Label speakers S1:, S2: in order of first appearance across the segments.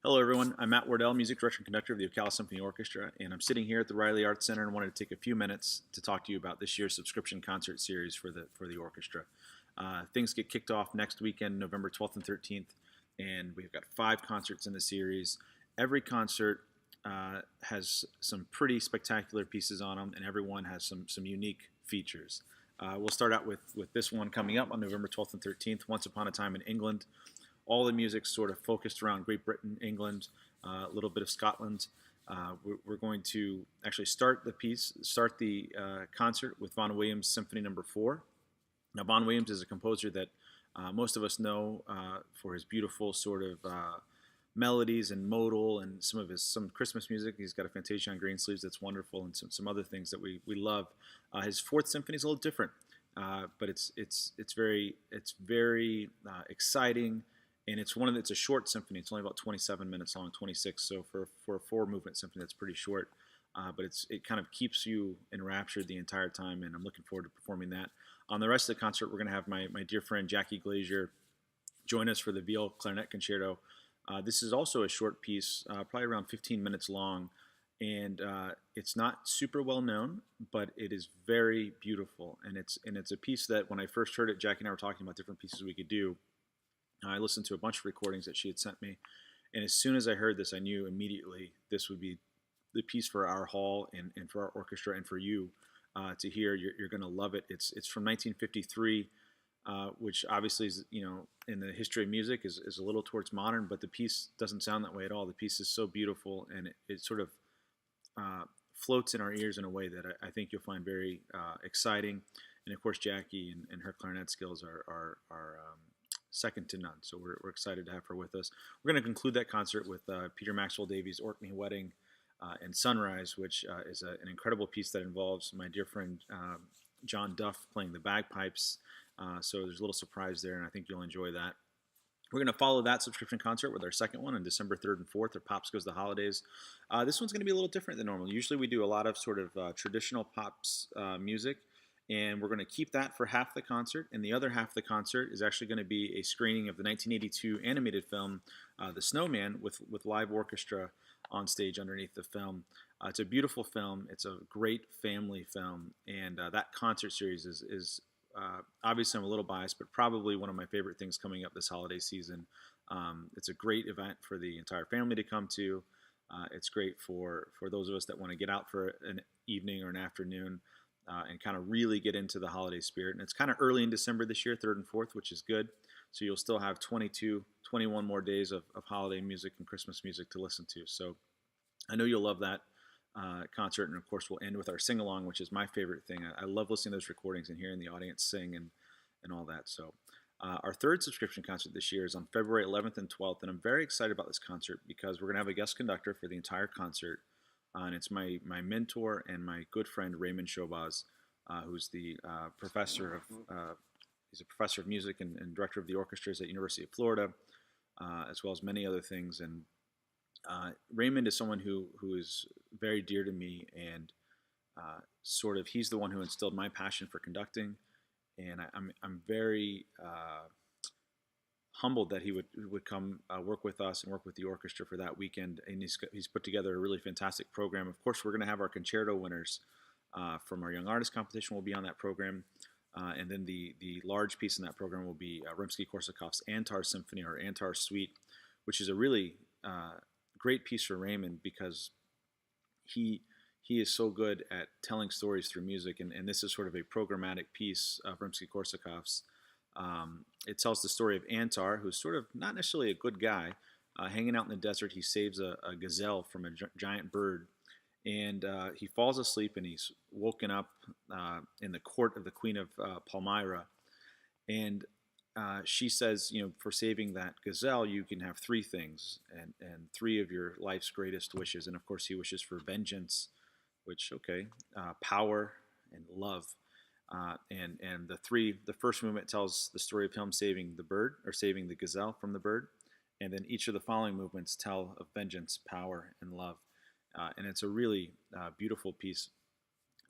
S1: Hello, everyone. I'm Matt Wardell, music director and conductor of the Ocala Symphony Orchestra, and I'm sitting here at the Reilly Arts Center and wanted to take a few minutes to talk to you about this year's subscription concert series for the orchestra. Things get kicked off next weekend, November 12th and 13th, and we've got 5 concerts in the series. Every concert has some pretty spectacular pieces on them, and every one has some unique features. We'll start out with this one coming up on November 12th and 13th, Once Upon a Time in England. All the music sort of focused around Great Britain, England, a little bit of Scotland. We're going to actually start the concert with Vaughan Williams' Symphony Number 4. Now, Vaughan Williams is a composer that most of us know for his beautiful sort of melodies and modal and some Christmas music. He's got a Fantasia on Greensleeves that's wonderful, and some other things that we love. His Fourth Symphony is a little different, but it's very exciting. And it's a short symphony. It's only about 27 minutes long, 26. So for a 4-movement symphony, that's pretty short. But it kind of keeps you enraptured the entire time, and I'm looking forward to performing that. On the rest of the concert, we're going to have my dear friend Jackie Glazier join us for the Viol Clarinet Concerto. This is also a short piece, probably around 15 minutes long, and it's not super well known, but it is very beautiful. And it's a piece that when I first heard it, Jackie and I were talking about different pieces we could do. I listened to a bunch of recordings that she had sent me, and as soon as I heard this, I knew immediately this would be the piece for our hall and for our orchestra and for you to hear. You're going to love it. It's from 1953, which obviously is, in the history of music is a little towards modern, but the piece doesn't sound that way at all. The piece is so beautiful, and it sort of floats in our ears in a way that I think you'll find very exciting. And of course, Jackie and her clarinet skills are second to none. So we're excited to have her with us. We're going to conclude that concert with Peter Maxwell Davies' Orkney Wedding and Sunrise, which is an incredible piece that involves my dear friend John Duff playing the bagpipes. So there's a little surprise there, and I think you'll enjoy that. We're going to follow that subscription concert with our second one on December 3rd and 4th, or Pops Goes the Holidays. This one's going to be a little different than normal. Usually we do a lot of sort of traditional pops music, and we're going to keep that for half the concert, and the other half of the concert is actually going to be a screening of the 1982 animated film, The Snowman, with live orchestra on stage underneath the film. It's a beautiful film. It's a great family film, and that concert series is obviously I'm a little biased, but probably one of my favorite things coming up this holiday season. It's a great event for the entire family to come to. It's great for those of us that want to get out for an evening or an afternoon. And kind of really get into the holiday spirit. And it's kind of early in December this year, 3rd and 4th, which is good. So you'll still have 21 more days of holiday music and Christmas music to listen to. So I know you'll love that concert. And of course, we'll end with our sing-along, which is my favorite thing. I love listening to those recordings and hearing the audience sing and all that. So our third subscription concert this year is on February 11th and 12th. And I'm very excited about this concert because we're going to have a guest conductor for the entire concert. And it's my mentor and my good friend Raymond Chobaz, who's the professor of music and director of the orchestras at University of Florida, as well as many other things. And Raymond is someone who is very dear to me, and he's the one who instilled my passion for conducting, and I'm very humbled that he would come work with us and work with the orchestra for that weekend. And he's put together a really fantastic program. Of course, we're going to have our concerto winners from our Young Artist competition will be on that program. And then the large piece in that program will be Rimsky-Korsakov's Antar Symphony, or Antar Suite, which is a really great piece for Raymond because he is so good at telling stories through music. And this is sort of a programmatic piece of Rimsky-Korsakov's. It tells the story of Antar, who's sort of not necessarily a good guy. Hanging out in the desert, he saves a gazelle from a giant bird, and he falls asleep, and he's woken up in the court of the Queen of Palmyra. And she says, for saving that gazelle, you can have 3 things, and 3 of your life's greatest wishes. And of course, he wishes for vengeance, which, power and love. And the first movement tells the story of him saving the bird, or saving the gazelle from the bird, and then each of the following movements tell of vengeance, power, and love. And it's a really beautiful piece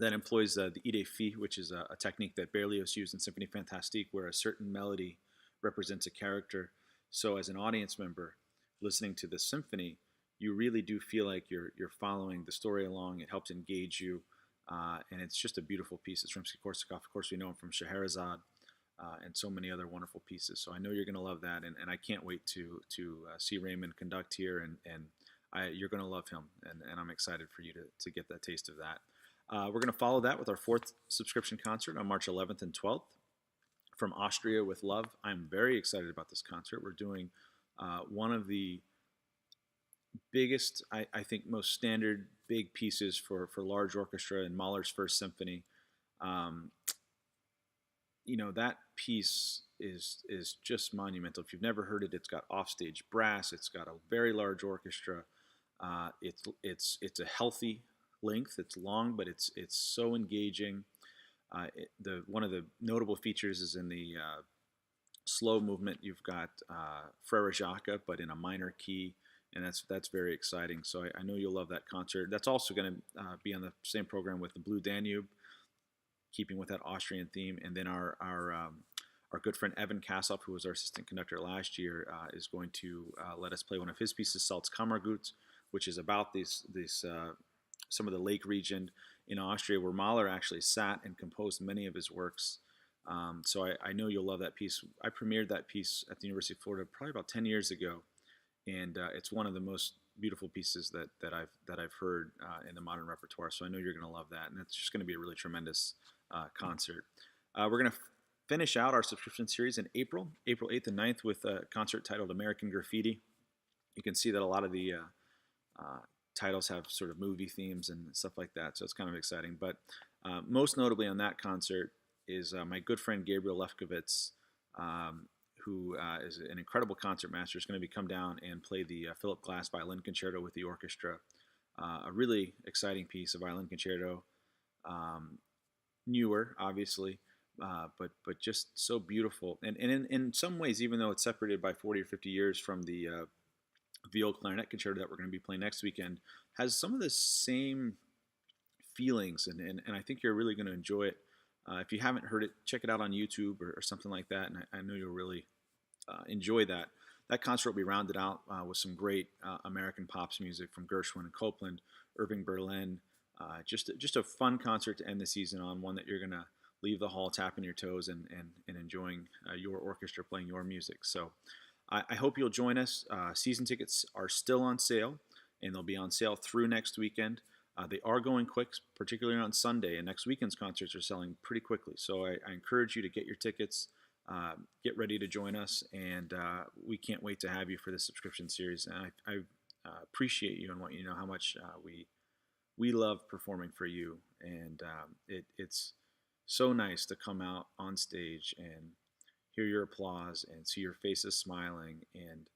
S1: that employs the idée fixe, which is a technique that Berlioz used in Symphonie Fantastique, where a certain melody represents a character. So as an audience member, listening to the symphony, you really do feel like you're following the story along. It helps engage you, and it's just a beautiful piece. It's Rimsky-Korsakov. Of course, we know him from Scheherazade, and so many other wonderful pieces. So I know you're going to love that, and I can't wait to see Raymond conduct here, and you're going to love him, and I'm excited for you to get that taste of that. We're going to follow that with our 4th subscription concert on March 11th and 12th from Austria with Love. I'm very excited about this concert. We're doing one of the biggest, I think, most standard big pieces for large orchestra in Mahler's First Symphony. That piece is just monumental. If you've never heard it, it's got offstage brass. It's got a very large orchestra. It's a healthy length. It's long, but it's so engaging. One of the notable features is in the slow movement. You've got Frere Jacques, but in a minor key, and that's very exciting. So I know you'll love that concert. That's also going to be on the same program with the Blue Danube, keeping with that Austrian theme, and then our good friend Evan Kassoff, who was our assistant conductor last year, is going to let us play one of his pieces, Salzkammergut, which is about some of the lake region in Austria where Mahler actually sat and composed many of his works. So I know you'll love that piece. I premiered that piece at the University of Florida probably about 10 years ago, and it's one of the most beautiful pieces that I've heard in the modern repertoire. So I know you're going to love that, and it's just going to be a really tremendous concert. We're going to finish out our subscription series in April 8th and 9th with a concert titled American Graffiti. You can see that a lot of the titles have sort of movie themes and stuff like that, so it's kind of exciting. But most notably on that concert is my good friend Gabriel Lefkowitz, who is an incredible concert master, is going to come down and play the Philip Glass Violin Concerto with the orchestra. A really exciting piece, a violin concerto, newer, obviously, but just so beautiful. And in some ways, even though it's separated by 40 or 50 years from the viol clarinet concerto that we're going to be playing next weekend, has some of the same feelings, and I think you're really going to enjoy it. If you haven't heard it, check it out on YouTube or something like that, and I know you'll really enjoy that. That concert will be rounded out with some great American pops music from Gershwin and Copland, Irving Berlin. Just a fun concert to end the season on, one that you're going to leave the hall tapping your toes and enjoying your orchestra playing your music. So I hope you'll join us. Season tickets are still on sale, and they'll be on sale through next weekend. They are going quick, particularly on Sunday, and next weekend's concerts are selling pretty quickly. So I encourage you to get your tickets, get ready to join us, and we can't wait to have you for this subscription series. And I appreciate you and want you to know how much we love performing for you, and it's so nice to come out on stage and hear your applause and see your faces smiling and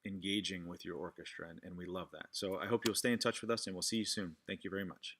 S1: engaging with your orchestra, and we love that. So I hope you'll stay in touch with us, and we'll see you soon. Thank you very much.